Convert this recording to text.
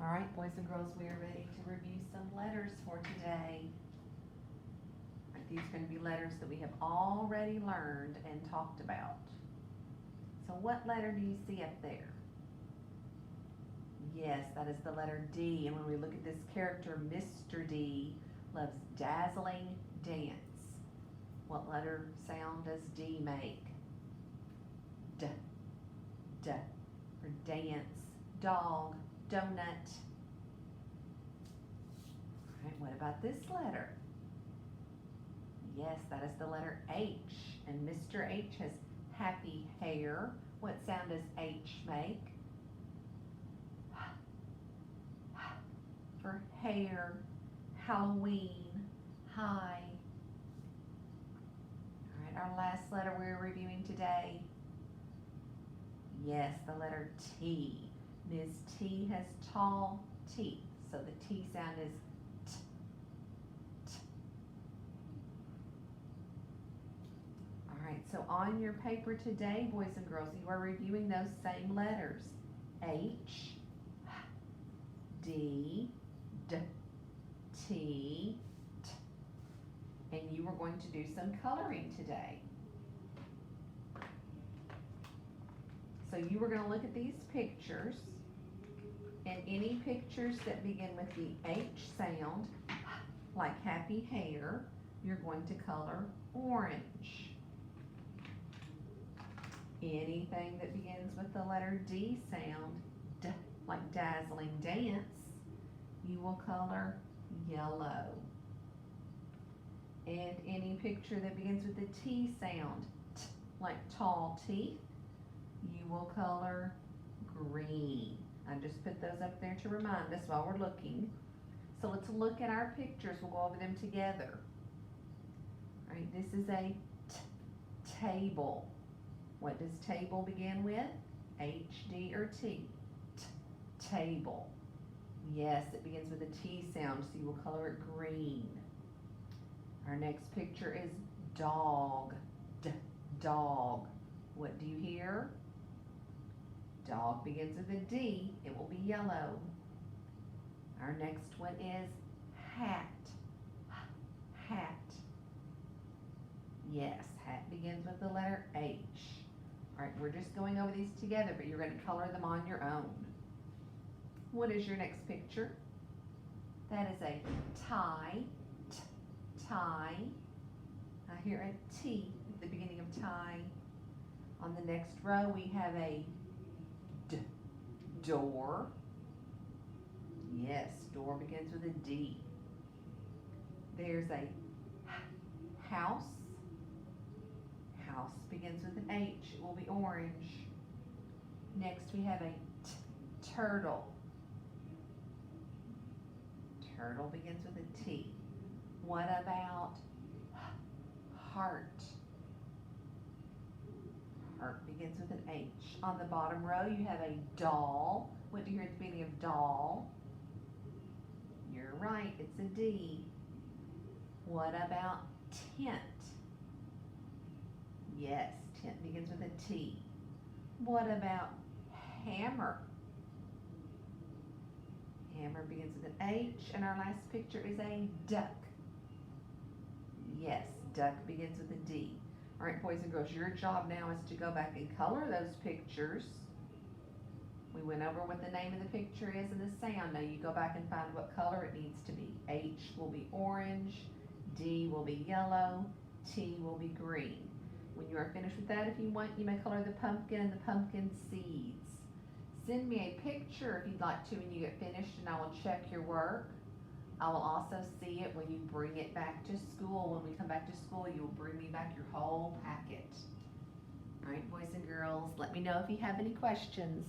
All right, boys and girls, we are ready to review some letters for today. All right, these are going to be letters that we have already learned and talked about. So what letter do you see up there? Yes, that is the letter D. And when we look at this character, Mr. D loves dazzling dance. What letter sound does D make? D. D. For dance, dog, donut. All right, what about this letter? Yes, that is the letter H. And Mr. H has happy hair. What sound does H make? For hair, Halloween, high. All right, our last letter we're reviewing today. Yes, the letter T. Ms. T has tall teeth, so the T sound is T, T. All right, so on your paper today, boys and girls, you are reviewing those same letters. H, D, D, T, T. And you are going to do some coloring today. So you are going to look at these pictures, and any pictures that begin with the H sound, like happy hair, you're going to color orange. Anything that begins with the letter D sound, D, like dazzling dance, you will color yellow. And any picture that begins with the T sound, T, like tall teeth, you will color green. I just put those up there to remind us while we're looking. So let's look at our pictures. We'll go over them together. All right, this is a table. What does table begin with? H, D, or T? Table. Yes, it begins with a T sound, so you will color it green. Our next picture is dog. Dog. What do you hear? Dog begins with a D. It will be yellow. Our next one is hat. Hat. Yes, hat begins with the letter H. All right, we're just going over these together, but you're going to color them on your own. What is your next picture? That is a tie. Tie. I hear a T at the beginning of tie. On the next row, we have a door. Yes, door begins with a D. There's a house. House begins with an H. It will be orange. Next we have a turtle. Turtle begins with a T. What about heart? Heart begins with an H. On the bottom row, you have a doll. What do you hear at the beginning of doll? You're right, it's a D. What about tent? Yes, tent begins with a T. What about hammer? Hammer begins with an H, and our last picture is a duck. Yes, duck begins with a D. All right, boys and girls, your job now is to go back and color those pictures. We went over what the name of the picture is and the sound. Now you go back and find what color it needs to be. H will be orange, D will be yellow, T will be green. When you are finished with that, if you want, you may color the pumpkin and the pumpkin seeds. Send me a picture if you'd like to when you get finished, and I will check your work. I will also see it when you bring it back to school. When we come back to school, you will bring me back your whole packet. All right, boys and girls, let me know if you have any questions.